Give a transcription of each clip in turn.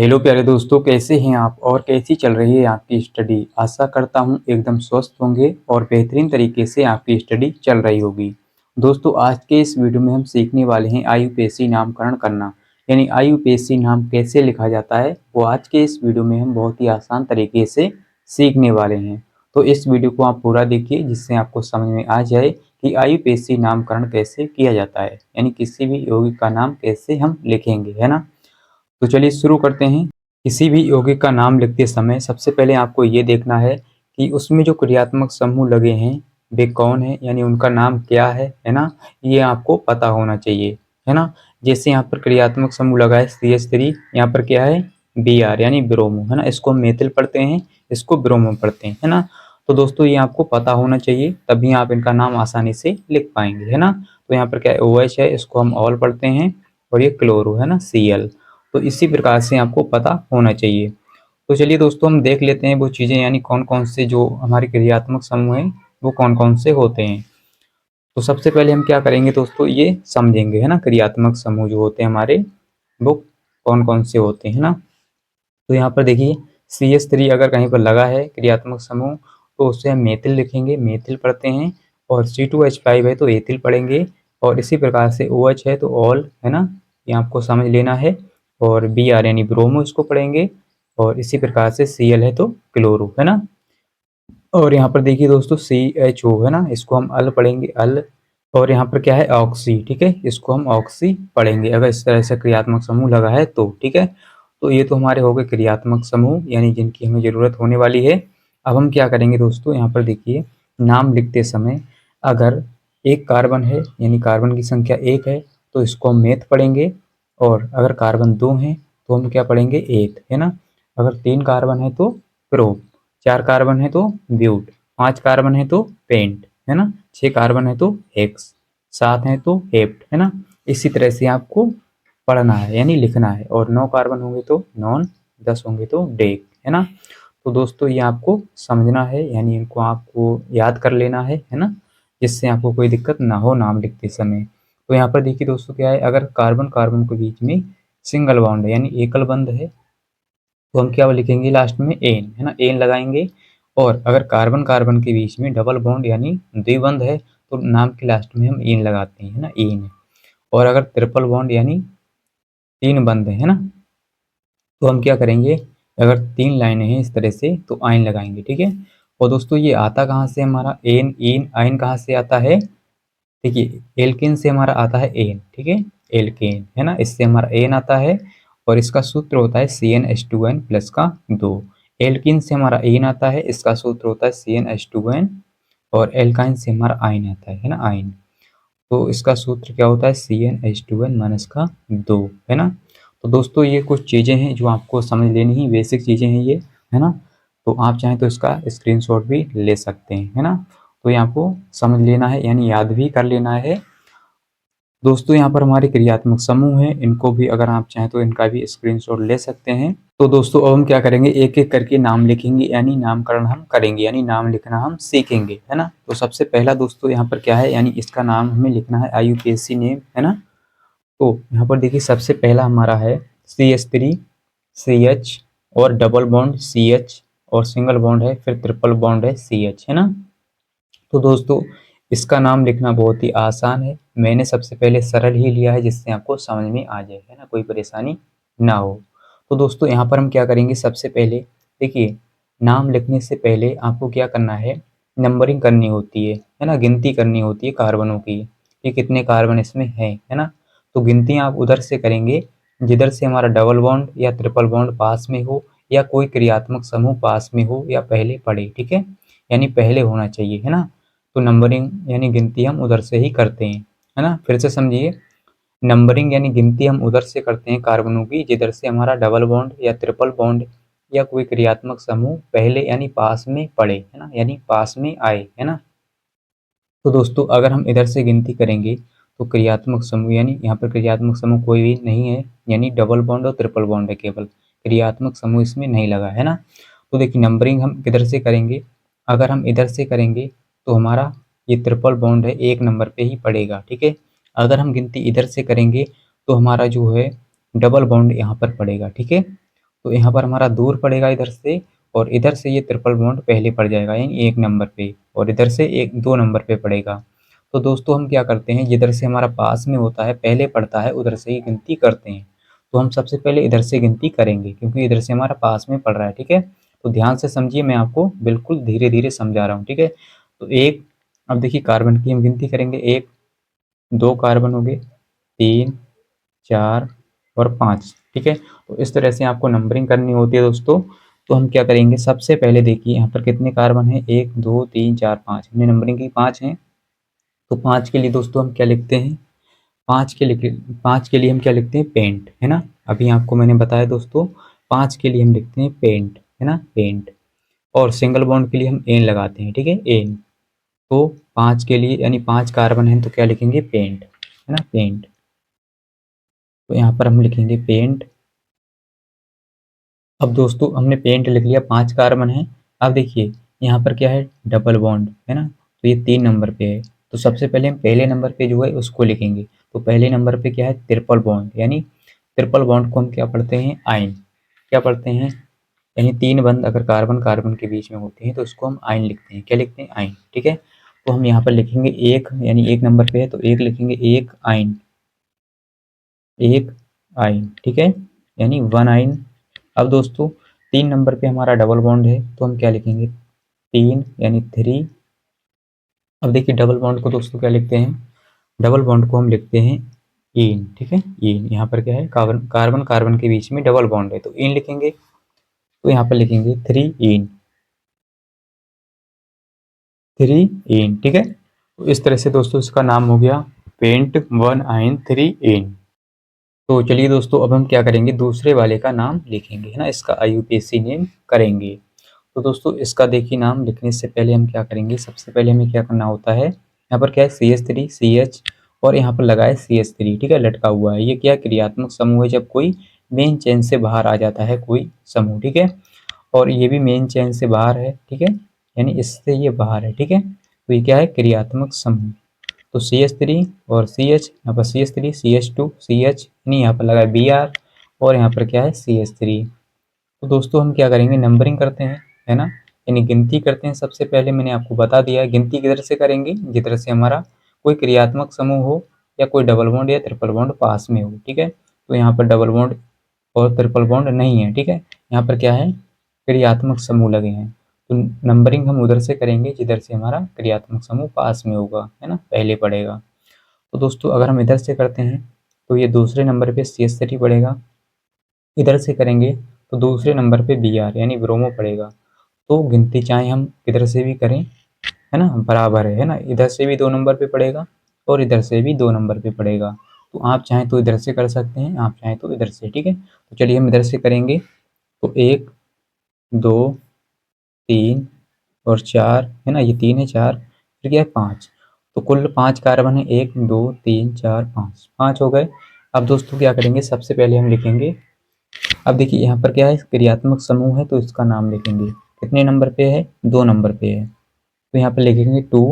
Hello प्यारे दोस्तों, कैसे हैं आप और कैसी चल रही है आपकी स्टडी। आशा करता हूं एकदम स्वस्थ होंगे और बेहतरीन तरीके से आपकी स्टडी चल रही होगी। दोस्तों, आज के इस वीडियो में हम सीखने वाले हैं आईयूपीएसी नामकरण करना, यानी आईयूपीएसी नाम कैसे लिखा जाता है वो आज के इस वीडियो में हम बहुत ही आसान तरीके से सीखने वाले हैं। तो इस वीडियो को आप पूरा देखिए जिससे आपको समझ में आ जाए कि आईयूपीएसी नामकरण कैसे किया जाता है, यानी किसी भी यौगिक का नाम कैसे हम लिखेंगे, है ना। तो चलिए शुरू करते हैं। किसी भी यौगिक का नाम लिखते समय सबसे पहले आपको ये देखना है कि उसमें जो क्रियात्मक समूह लगे हैं वे कौन है, यानी उनका नाम क्या है ना। ये आपको पता होना चाहिए, है ना। जैसे यहाँ पर क्रियात्मक समूह लगा है CH3, यहाँ पर क्या है Br यानी ब्रोमो, है ना। इसको हम मेथिल पढ़ते हैं, इसको ब्रोमो पढ़ते हैं, है ना। तो दोस्तों ये आपको पता होना चाहिए, तभी आप इनका नाम आसानी से लिख पाएंगे, है ना। तो यहाँ पर क्या है OH है, इसको हम ऑल पढ़ते हैं, और ये क्लोरो है ना Cl। तो इसी प्रकार से आपको पता होना चाहिए। तो चलिए दोस्तों हम देख लेते हैं वो चीज़ें, यानी कौन कौन से जो हमारे क्रियात्मक समूह हैं वो कौन कौन से होते हैं। तो सबसे पहले हम क्या करेंगे दोस्तों, ये समझेंगे, है ना, क्रियात्मक समूह जो होते हैं हमारे वो कौन कौन से होते हैं, है ना। तो यहाँ पर देखिए CH3 अगर कहीं पर लगा है क्रियात्मक समूह तो उससे हम मेथिल लिखेंगे, मेथिल पढ़ते हैं। और C2H5 है तो एथिल पढ़ेंगे। और इसी प्रकार से OH है तो ऑल, है ना, ये आपको समझ लेना है। और Br यानी ब्रोमो, इसको पढ़ेंगे। और इसी प्रकार से Cl है तो क्लोरो, है ना। और यहाँ पर देखिए दोस्तों CHO है ना, इसको हम अल पढ़ेंगे, अल। और यहाँ पर क्या है ऑक्सी, ठीक है, इसको हम ऑक्सी पढ़ेंगे अगर इस तरह से क्रियात्मक समूह लगा है तो, ठीक है। तो ये तो हमारे हो गए क्रियात्मक समूह, यानी जिनकी हमें ज़रूरत होने वाली है। अब हम क्या करेंगे दोस्तों, यहाँ पर देखिए नाम लिखते समय अगर एक कार्बन है यानी कार्बन की संख्या 1 है तो इसको हम मेथ पढ़ेंगे। और अगर कार्बन 2 हैं तो हम क्या पढ़ेंगे एथ, है ना। अगर 3 कार्बन है तो प्रोप, 4 कार्बन है तो ब्यूट, 5 कार्बन है तो पेंट, है ना, 6 कार्बन है तो हेक्स, 7 है तो हेप्ट, है ना। इसी तरह से आपको पढ़ना है यानी लिखना है। और 9 कार्बन होंगे तो नॉन, 10 होंगे तो डेक, है ना। तो दोस्तों ये आपको समझना है, यानी इनको आपको याद कर लेना है ना, जिससे आपको कोई दिक्कत ना हो नाम लिखते समय। तो यहाँ पर देखिए दोस्तों क्या है, अगर कार्बन कार्बन के बीच में सिंगल बॉन्ड है यानी एकल बंध है तो हम क्या लिखेंगे लास्ट में एन, है ना, एन लगाएंगे। और अगर कार्बन कार्बन के बीच में डबल बॉन्ड यानी द्विबंध है तो नाम के लास्ट में हम इन लगाते हैं, है ना, इन। और अगर ट्रिपल बॉन्ड यानी 3 बंध है ना, तो हम क्या करेंगे, अगर 3 लाइनें हैं इस तरह से तो आइन लगाएंगे, ठीक है। और दोस्तों ये आता कहाँ से हमारा एन, इन, आइन कहाँ से आता है, देखिए एल्केन से हमारा आता है एन, ठीक है, एल्केन, है ना, इससे हमारा एन आता है। और इसका सूत्र होता है CnH2n प्लस का 2। एल्किन से हमारा एन आता है, इसका सूत्र होता है CnH2n। और एल्काइन से हमारा आइन आता है ना, आइन। तो इसका सूत्र क्या होता है CnH2n माइनस का 2, है ना। तो दोस्तों ये कुछ चीज़ें हैं जो आपको समझ लेनी ही, बेसिक चीज़ें हैं ये, है ना। तो आप चाहें तो इसका स्क्रीनशॉट भी ले सकते हैं, है ना। तो ये आपको समझ लेना है यानी याद भी कर लेना है। दोस्तों यहाँ पर हमारे क्रियात्मक समूह हैं, इनको भी अगर आप चाहें तो इनका भी स्क्रीनशॉट ले सकते हैं। तो दोस्तों अब हम क्या करेंगे, एक एक करके नाम लिखेंगे, यानी नामकरण हम करेंगे, यानी नाम लिखना हम सीखेंगे, है ना। तो सबसे पहला दोस्तों यहाँ पर क्या है, यानी इसका नाम हमें लिखना है आईयूपीएसी नेम, है ना। तो यहाँ पर देखिए सबसे पहला हमारा है CH3, CH, और डबल बॉन्ड CH, और सिंगल बॉन्ड है, फिर ट्रिपल बॉन्ड है CH, है ना। तो दोस्तों इसका नाम लिखना बहुत ही आसान है, मैंने सबसे पहले सरल ही लिया है जिससे आपको समझ में आ जाए, है ना, कोई परेशानी ना हो। तो दोस्तों यहाँ पर हम क्या करेंगे, सबसे पहले देखिए नाम लिखने से पहले आपको क्या करना है, नंबरिंग करनी होती है ना, गिनती करनी होती है कार्बनों की, ये कितने कार्बन इसमें है ना। तो गिनती आप उधर से करेंगे जिधर से हमारा डबल बॉन्ड या ट्रिपल बॉन्ड पास में हो, या कोई क्रियात्मक समूह पास में हो, या पहले पड़े, ठीक है, यानी पहले होना चाहिए, है ना। तो नंबरिंग यानी गिनती हम उधर से ही करते हैं, है ना। फिर से समझिए, नंबरिंग यानी गिनती हम उधर से करते हैं कार्बनों की जिधर से हमारा डबल बॉन्ड या ट्रिपल बॉन्ड या कोई क्रियात्मक समूह पहले यानी पास में पड़े, है ना, यानी पास में आए, है ना। तो दोस्तों अगर हम इधर से गिनती करेंगे तो क्रियात्मक समूह, यानी यहाँ पर क्रियात्मक समूह कोई भी नहीं है, यानी डबल बॉन्ड और ट्रिपल बॉन्ड है केवल, क्रियात्मक समूह इसमें नहीं लगा, है ना। तो देखिए नंबरिंग हम किधर से करेंगे, अगर हम इधर से करेंगे तो हमारा ये ट्रिपल बॉन्ड है 1 नंबर पे ही पड़ेगा, ठीक है। अगर हम गिनती इधर से करेंगे तो हमारा जो है डबल बॉन्ड यहाँ पर पड़ेगा, ठीक है। तो यहाँ पर हमारा दूर पड़ेगा इधर से, और इधर से ये ट्रिपल बॉन्ड पहले पड़ जाएगा यानी 1 नंबर पे, और इधर से 2 नंबर पे पड़ेगा। तो दोस्तों हम क्या करते हैं, जिधर से हमारा पास में होता है पहले पड़ता है उधर से ही गिनती करते हैं। तो हम सबसे पहले इधर से गिनती करेंगे क्योंकि इधर से हमारा पास में पड़ रहा है, ठीक है। तो ध्यान से समझिए, मैं आपको बिल्कुल धीरे धीरे समझा रहा हूँ, ठीक है। तो एक, अब देखिए कार्बन की हम गिनती करेंगे, 1 2 कार्बन हो गए, 3 4 और 5, ठीक है। तो इस तरह से आपको नंबरिंग करनी होती है दोस्तों। तो हम क्या करेंगे, सबसे पहले देखिए यहाँ पर कितने कार्बन है, 1 2 3 4 5, हमने नंबरिंग की 5 है। तो 5 के लिए दोस्तों हम क्या लिखते हैं, 5 के लिए हम क्या लिखते हैं, पेंट, है ना। अभी आपको मैंने बताया दोस्तों, 5 के लिए हम लिखते हैं पेंट, है ना, पेंट। और सिंगल बॉन्ड के लिए हम एन लगाते हैं, ठीक है, एन। तो 5 के लिए यानी 5 कार्बन है तो क्या लिखेंगे, पेंट, है ना, पेंट। तो यहाँ पर हम लिखेंगे पेंट। अब दोस्तों हमने पेंट लिख लिया, 5 कार्बन है। अब देखिए यहाँ पर क्या है, डबल बॉन्ड, है ना। तो ये 3 नंबर पे है। तो सबसे पहले हम पहले नंबर पे जो है उसको लिखेंगे। तो पहले नंबर पे क्या है, ट्रिपल बॉन्ड, यानी ट्रिपल बॉन्ड को हम क्या पढ़ते हैं, आइन। क्या पढ़ते हैं, यानी 3 बंध अगर कार्बन कार्बन के बीच में होते हैं तो उसको हम आइन लिखते हैं। क्या लिखते हैं, आइन, ठीक है। तो हम यहाँ पर लिखेंगे 1, यानी 1 नंबर पे है तो 1 लिखेंगे, 1 आइन, 1 आइन, ठीक है, यानी 1 आइन। अब दोस्तों 3 नंबर पे हमारा डबल बॉन्ड है तो हम क्या लिखेंगे, 3 यानी 3। अब देखिए डबल बॉन्ड को दोस्तों क्या लिखते हैं, डबल बॉन्ड को हम लिखते हैं इन, ठीक है, इन। यहाँ पर क्या है, कार्बन कार्बन कार्बन के बीच में डबल बॉन्ड है तो इन लिखेंगे। तो यहाँ पर लिखेंगे 3 इन, 3 इन, ठीक है। तो इस तरह से दोस्तों इसका नाम हो गया पेंट 1 आइन 3 इन। तो चलिए दोस्तों अब हम क्या करेंगे, दूसरे वाले का नाम लिखेंगे, है ना, इसका IUPAC नेम करेंगे। तो दोस्तों इसका देखिए नाम लिखने से पहले हम क्या करेंगे, सबसे पहले हमें क्या करना होता है, यहाँ पर क्या है, CH3 CH, और यहाँ पर लगा है CH3, ठीक है, लटका हुआ है। ये क्या क्रियात्मक समूह है, जब कोई मेन चेन से बाहर आ जाता है कोई समूह, ठीक है। और ये भी मेन चेन से बाहर है, ठीक है, यानी इससे ये बाहर है, ठीक है। तो ये क्या है, क्रियात्मक समूह। तो CH3 और CH, यहाँ पर CH3 CH2 CH, यानी यहाँ पर लगा है Br, और यहाँ पर क्या है, CH3। तो दोस्तों हम क्या करेंगे, नंबरिंग करते हैं, है ना, यानी गिनती करते हैं। सबसे पहले मैंने आपको बता दिया है गिनती किधर से करेंगे, जिधर से हमारा कोई क्रियात्मक समूह हो या कोई डबल बॉन्ड या ट्रिपल बॉन्ड पास में हो, ठीक है। तो यहाँ पर डबल बॉन्ड और ट्रिपल बॉन्ड नहीं है, ठीक है, यहाँ पर क्या है, क्रियात्मक समूह लगे हैं। तो नंबरिंग हम उधर से करेंगे जिधर से हमारा क्रियात्मक समूह पास में होगा, है ना, पहले पड़ेगा। तो दोस्तों अगर हम इधर से करते हैं तो ये दूसरे नंबर पे CH3 पड़ेगा। इधर से करेंगे तो दूसरे नंबर पे Br यानी ब्रोमो पड़ेगा। तो गिनती चाहे हम किधर से भी करें, है ना, बराबर है ना, इधर से भी 2 नंबर पे पड़ेगा और इधर से भी 2 नंबर पे पड़ेगा। तो आप चाहें तो इधर से कर सकते हैं, आप चाहें तो इधर से, ठीक है। तो चलिए हम इधर से करेंगे। तो 1 2 3 और 4, है ना, ये 3 है, 4, फिर क्या है, 5। तो कुल 5 कार्बन है, 1 2 3 4 5, 5 हो गए। अब दोस्तों क्या करेंगे, सबसे पहले हम लिखेंगे, अब देखिए यहाँ पर क्या है, क्रियात्मक समूह है तो इसका नाम लिखेंगे। कितने नंबर पे है, 2 नंबर पे है। तो यहाँ पर लिखेंगे 2,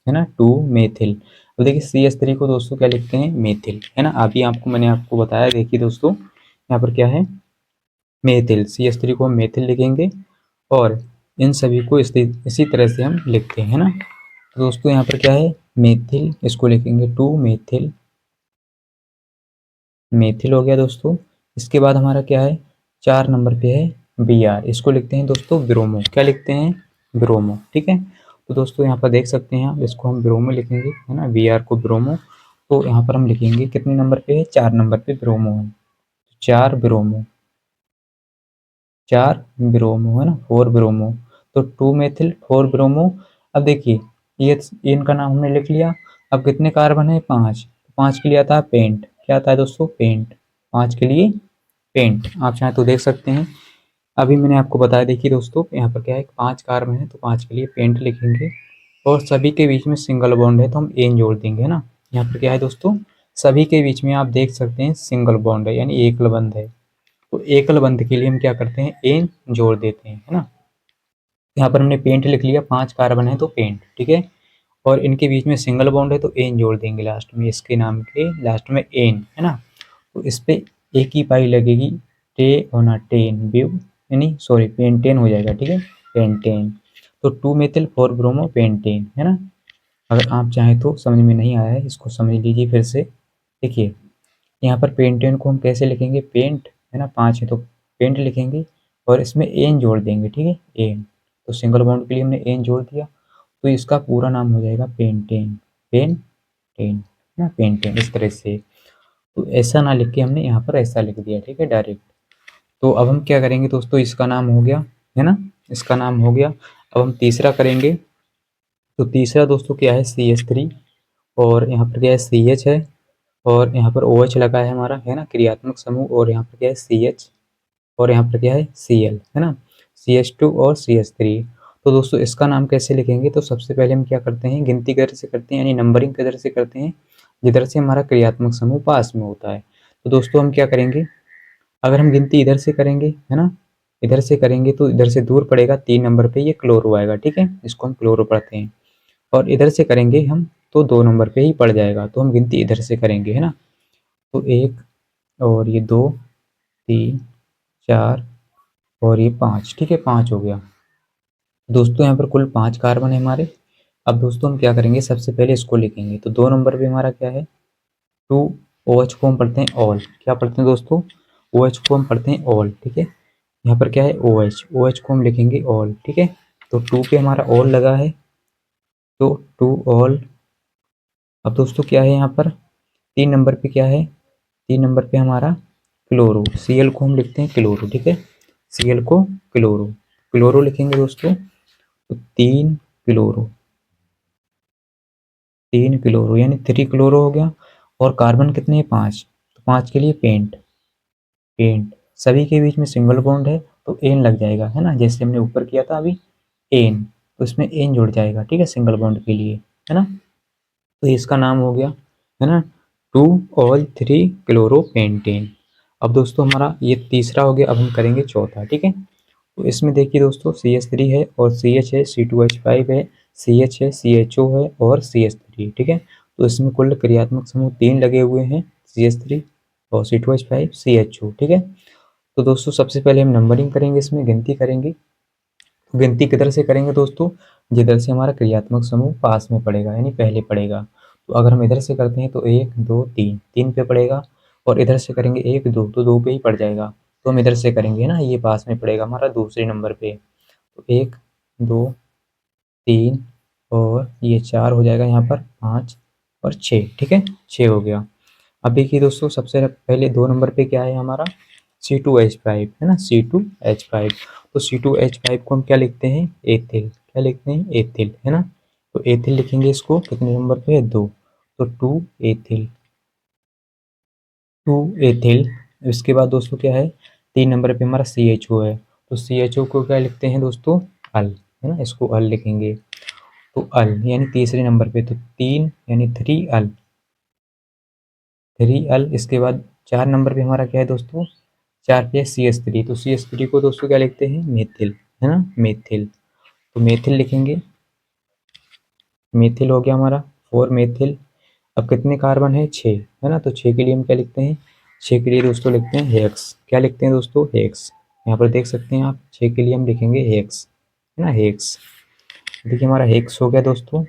है ना, 2 मेथिल। अब देखिए CH3 को दोस्तों क्या लिखते हैं, मेथिल, है ना। अभी आपको मैंने आपको बताया, देखिए दोस्तों यहाँ पर क्या है, मेथिल। CH3 को हम मेथिल लिखेंगे और इन सभी को इसी तरह से हम लिखते हैं, है ना। तो दोस्तों यहाँ पर क्या है, मेथिल, इसको लिखेंगे 2 मेथिल, मेथिल हो गया दोस्तों। इसके बाद हमारा क्या है, 4 नंबर पे है Br, इसको लिखते हैं दोस्तों ब्रोमो। क्या लिखते हैं, ब्रोमो, ठीक है। तो दोस्तों यहाँ पर देख सकते हैं आप, इसको हम ब्रोमो लिखेंगे, है ना, Br को ब्रोमो। तो यहाँ पर हम लिखेंगे कितने नंबर पे है, 4 नंबर पे ब्रोमो है, 4 ब्रोमो, 4 ब्रोमो, है ना, 4 ब्रोमो। तो 2 मेथिल 4 ब्रोमो। अब देखिए ये इनका नाम हमने लिख लिया। अब कितने कार्बन है, 5। 5 के लिए आता है पेंट, क्या आता है दोस्तों, पेंट, 5 के लिए पेंट। आप चाहें तो देख सकते हैं, अभी मैंने आपको बताया। देखिए दोस्तों यहाँ पर क्या है, 5 कार्बन है तो 5 के लिए पेंट लिखेंगे, और सभी के बीच में सिंगल बॉन्ड है तो हम एन जोड़ देंगे, है ना। यहाँ पर क्या है दोस्तों, सभी के बीच में आप देख सकते हैं सिंगल बॉन्ड है यानी एकल बंध है। तो एकल बंध के लिए हम क्या करते हैं, एन जोड़ देते हैं, है ना। यहाँ पर हमने पेंट लिख लिया, 5 कार्बन है तो पेंट, ठीक है, और इनके बीच में सिंगल बॉन्ड है तो एन जोड़ देंगे लास्ट में, इसके नाम के लास्ट में एन, है ना। तो इस पे एक ही पाई लगेगी, टेन व्यू यानी सॉरी पेंटेन हो जाएगा, ठीक है, पेंटेन। तो 2 मेथिल 4 ब्रोमो पेंटेन, है ना। अगर आप चाहें तो समझ में नहीं आया है इसको समझ लीजिए फिर से। देखिए यहाँ पर पेंटेन को हम कैसे लिखेंगे, पेंट है ना, 5 है तो पेंट लिखेंगे और इसमें एन जोड़ देंगे, ठीक है, एन। तो सिंगल बॉन्ड के लिए हमने एन जोड़ दिया, तो इसका पूरा नाम हो जाएगा पेंटेन, पेंटेन ना, पेंटेन, इस तरह से। तो ऐसा ना लिख के हमने यहाँ पर ऐसा लिख दिया, ठीक है, डायरेक्ट। तो अब हम क्या करेंगे दोस्तों, इसका नाम हो गया, है ना, इसका नाम हो गया। अब हम तीसरा करेंगे। तो तीसरा दोस्तों क्या है, CH3, और यहाँ पर क्या है CH है, और यहाँ पर OH लगा है हमारा, है ना, क्रियात्मक समूह, और यहाँ पर क्या है CH, और यहाँ पर क्या है Cl, है ना, CH2 और CH3। तो दोस्तों इसका नाम कैसे लिखेंगे, तो सबसे पहले हम क्या करते हैं, गिनती किधर से करते हैं, यानी नंबरिंग किधर से करते हैं, जिधर से हमारा क्रियात्मक समूह पास में होता है। तो दोस्तों हम क्या करेंगे, अगर हम गिनती इधर से करेंगे, है ना, इधर से करेंगे तो इधर से दूर पड़ेगा, 3 नंबर पे ये क्लोरो आएगा, ठीक है, इसको हम क्लोरो पढ़ते हैं। और इधर से करेंगे हम तो 2 नंबर पे ही पड़ जाएगा, तो हम गिनती इधर से करेंगे, है ना। तो 1 और ये 2 3 4 और ये 5, ठीक है, 5 हो गया दोस्तों। यहाँ पर कुल 5 कार्बन है हमारे। अब दोस्तों हम क्या करेंगे, सबसे पहले इसको लिखेंगे। तो 2 नंबर पे हमारा क्या है, 2 OH को हम पढ़ते हैं ऑल, क्या पढ़ते हैं दोस्तों, OH को हम पढ़ते हैं ऑल, ठीक है। यहाँ पर क्या है OH को हम लिखेंगे ऑल, ठीक है। तो 2 पे हमारा ऑल लगा है, तो 2 ऑल। अब दोस्तों क्या है यहाँ पर, 3 नंबर पे क्या है, 3 नंबर पे हमारा क्लोरो, Cl को हम लिखते हैं क्लोरो, ठीक है, Cl को क्लोरो, क्लोरो लिखेंगे दोस्तों। तो 3 क्लोरो, 3 क्लोरो यानी 3 क्लोरो हो गया। और कार्बन कितने हैं, 5, तो 5 के लिए पेंट, पेंट सभी के बीच में सिंगल बॉन्ड है तो एन लग जाएगा, है ना, जैसे हमने ऊपर किया था अभी एन, तो इसमें एन जुड़ जाएगा, ठीक है, सिंगल बॉन्ड के लिए, है ना। तो इसका नाम हो गया, है ना, 2 ऑल 3 क्लोरोपेंटेन। अब दोस्तों हमारा ये तीसरा हो गया, अब हम करेंगे चौथा, ठीक है। तो इसमें देखिए दोस्तों CH3 है और CH है, C2H5 है, CH है, CHO है और CH3, ठीक है। तो इसमें कुल क्रियात्मक समूह 3 लगे हुए हैं, CH3 और C2H5 CHO, ठीक है। तो दोस्तों सबसे पहले हम नंबरिंग करेंगे, इसमें गिनती करेंगे। तो गिनती किधर से करेंगे दोस्तों, जिधर से हमारा क्रियात्मक समूह पास में पड़ेगा यानी पहले पड़ेगा। तो अगर हम इधर से करते हैं तो 1 2 3, 3 पे पड़ेगा, और इधर से करेंगे 1 2 तो 2 पे ही पड़ जाएगा। तो हम इधर से करेंगे ना, ये पास में पड़ेगा हमारा दूसरे नंबर पे। तो 1 2 3 और ये 4 हो जाएगा, यहाँ पर 5 और 6, ठीक है, 6 हो गया। अब देखिए दोस्तों सबसे पहले 2 नंबर पे क्या है हमारा, C2H5, है ना, C2H5। तो C2H5 को हम क्या लिखते हैं, एथिल, क्या लिखते हैं, एथिल, है ना। तो एथिल लिखेंगे इसको, कितने नंबर पे है, 2, तो 2 एथिल, 2 एथिल। इसके बाद दोस्तों क्या है, 3 नंबर पे हमारा CHO है, तो CHO को क्या लिखते हैं दोस्तों, अल, है ना, इसको अल लिखेंगे। तो अल यानी तीसरे नंबर पे, तो 3 यानी 3 अल, 3 अल। इसके बाद 4 नंबर पे हमारा क्या है दोस्तों, 4 पे CH3, तो CH3 को दोस्तों क्या लिखते हैं, मेथिल, है ना, मेथिल। तो मेथिल लिखेंगे, मेथिल हो गया हमारा, 4 मेथिल। अब कितने कार्बन है, 6, है ना, तो 6 के लिए हम क्या लिखते हैं, 6 के लिए दोस्तों लिखते हैं हेक्स, क्या लिखते हैं दोस्तों, हेक्स। यहाँ पर देख सकते हैं आप, 6 के लिए हम लिखेंगे हेक्स, है ना, हेक्स। देखिए हमारा हेक्स हो गया दोस्तों।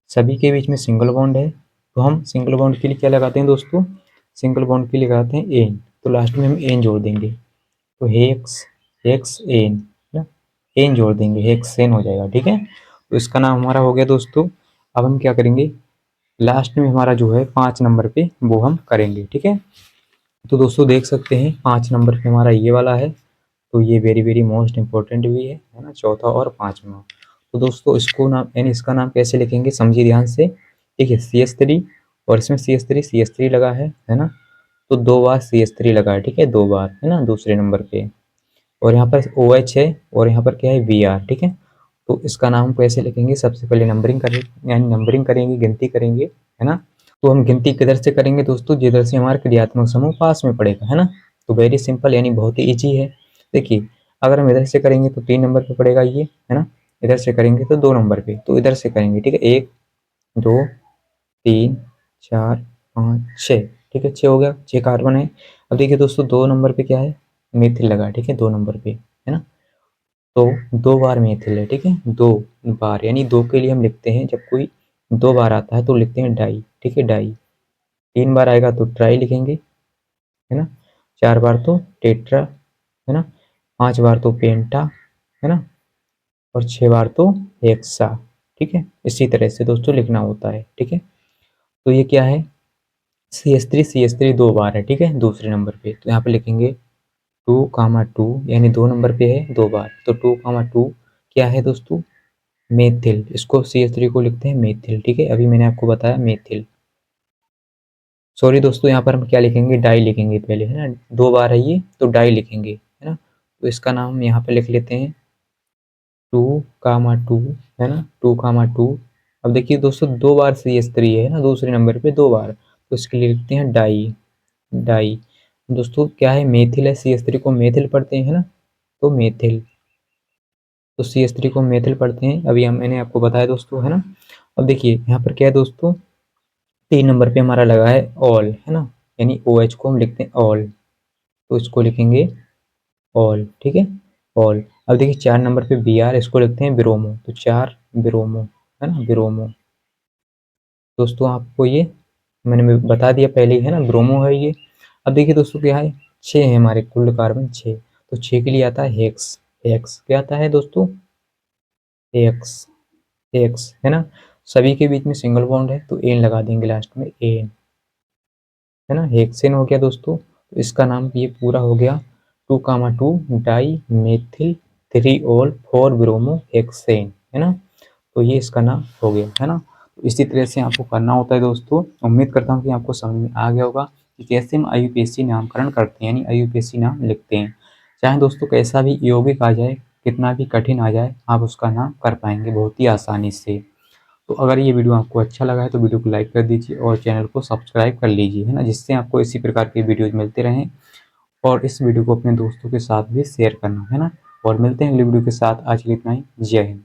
सभी के बीच में सिंगल बॉन्ड है, तो हम सिंगल बॉन्ड के लिए क्या लगाते हैं दोस्तों, सिंगल बॉन्ड के लिए लगाते हैं एन, तो लास्ट में हम एन जोड़ देंगे। तो हेक्स, हेक्स एन, ना, एन जोड़ देंगे, हेक्सेन हो जाएगा, ठीक है। तो इसका नाम हमारा हो गया दोस्तों। अब हम क्या करेंगे, लास्ट में हमारा जो है 5 नंबर पे वो हम करेंगे, ठीक है। तो दोस्तों देख सकते हैं 5 नंबर पे हमारा ये वाला है, तो ये वेरी वेरी मोस्ट इंपॉर्टेंट भी है ना, चौथा और पांचवा। तो दोस्तों इसको नाम यानी इसका नाम कैसे लिखेंगे, समझिए ध्यान से। देखिए CH3, और इसमें CH3 लगा है ना, तो 2 बार CH3 लगा है, ठीक है, 2 बार, है ना, दूसरे नंबर पे। और यहाँ पर OH है, और यहाँ पर क्या है Br, ठीक है। तो इसका नाम कैसे लिखेंगे, सबसे पहले नंबरिंग करें, यानी नंबरिंग करेंगे, गिनती करेंगे, है ना। तो हम गिनती किधर से करेंगे दोस्तों, जिधर से हमारा क्रियात्मक समूह पास में पड़ेगा, है ना। तो वेरी सिंपल यानी बहुत ही ईजी है। देखिए अगर हम इधर से करेंगे तो 3 नंबर पे पड़ेगा ये, है ना, इधर से करेंगे तो 2 नंबर पे, तो इधर से करेंगे, ठीक है, 1 2 3 4 5 6, ठीक है, 6 हो गया, 6 कार्बन है। अब देखिए दोस्तों 2 नंबर पे क्या है, मेथिल लगा, ठीक है, 2 नंबर पे, है ना। तो 2 बार मेथिल है, ठीक है, 2 बार, यानी 2 के लिए हम लिखते हैं, जब कोई 2 बार आता है तो लिखते हैं डाई, ठीक है, डाई। 3 बार आएगा तो ट्राई लिखेंगे, है ना। 4 बार तो टेट्रा, है ना। 5 बार तो पेंटा, है ना। और 6 बार तो हेक्सा, ठीक है। इसी तरह से दोस्तों लिखना होता है, ठीक है। तो ये क्या है, CH3 2 बार है, ठीक है, दूसरे नंबर पे। तो यहाँ पे लिखेंगे 2, यानी 2 नंबर पे है 2 बार, तो 2, क्या है दोस्तों, मेथिल। इसको CH3 को लिखते हैं मेथिल, ठीक है, अभी मैंने आपको बताया मेथिल। सॉरी दोस्तों, यहाँ पर हम क्या लिखेंगे, डाई लिखेंगे पहले, है ना। 2 बार है ये तो डाई लिखेंगे, है ना। तो इसका नाम हम यहाँ पे लिख लेते हैं 2, है ना, 2, अब देखिए दोस्तों 2 बार CH3 है ना, दूसरे नंबर पे 2 बार, तो इसके लिए लिखते हैं डाई, डाई। दोस्तों क्या है, मेथिल है, CH3 को मेथिल पढ़ते हैं, है ना, तो मेथिल। तो CH3 को मेथिल पढ़ते हैं, अभी हम मैंने आपको बताया दोस्तों, है ना। अब देखिए यहाँ पर क्या है दोस्तों, 3 नंबर पे हमारा लगा है ऑल, है ना, यानी OH को हम लिखते हैं ऑल, तो इसको लिखेंगे ऑल, ठीक है, ऑल। अब देखिए 4 नंबर पे Br, इसको लिखते हैं ब्रोमो, तो 4 ब्रोमो, है ना, ब्रोमो। दोस्तों आपको ये मैंने बता दिया पहले ही, है ना, ब्रोमो है ये। अब देखिए दोस्तों क्या है, 6 है हमारे कुल कार्बन 6, तो 6 के लिए आता है हेक्स, हेक्स क्या आता है दोस्तों, हेक्स, हेक्स, है ना। सभी के बीच में सिंगल बॉन्ड है तो एन लगा देंगे लास्ट में, एन, है ना, हेक्सेन हो गया दोस्तों। तो इसका नाम ये पूरा हो गया 2, dimethyl 3 ol 4 bromo hexane, है ना। तो ये इसका नाम हो गया, है ना। तो इसी तरह से आपको करना होता है दोस्तों। उम्मीद करता हूँ कि आपको समझ में आ गया होगा कि कैसे हम IUPAC नामकरण करते हैं, यानी IUPAC नाम लिखते हैं। चाहे दोस्तों कैसा भी यौगिक आ जाए, कितना भी कठिन आ जाए, आप उसका नाम कर पाएंगे बहुत ही आसानी से। तो अगर ये वीडियो आपको अच्छा लगा है तो वीडियो को लाइक कर दीजिए और चैनल को सब्सक्राइब कर लीजिए, है ना, जिससे आपको इसी प्रकार के वीडियोज मिलते रहें। और इस वीडियो को अपने दोस्तों के साथ भी शेयर करना, है ना। और मिलते हैं अगली वीडियो के साथ, आज के लिए इतना ही, जय हिंद।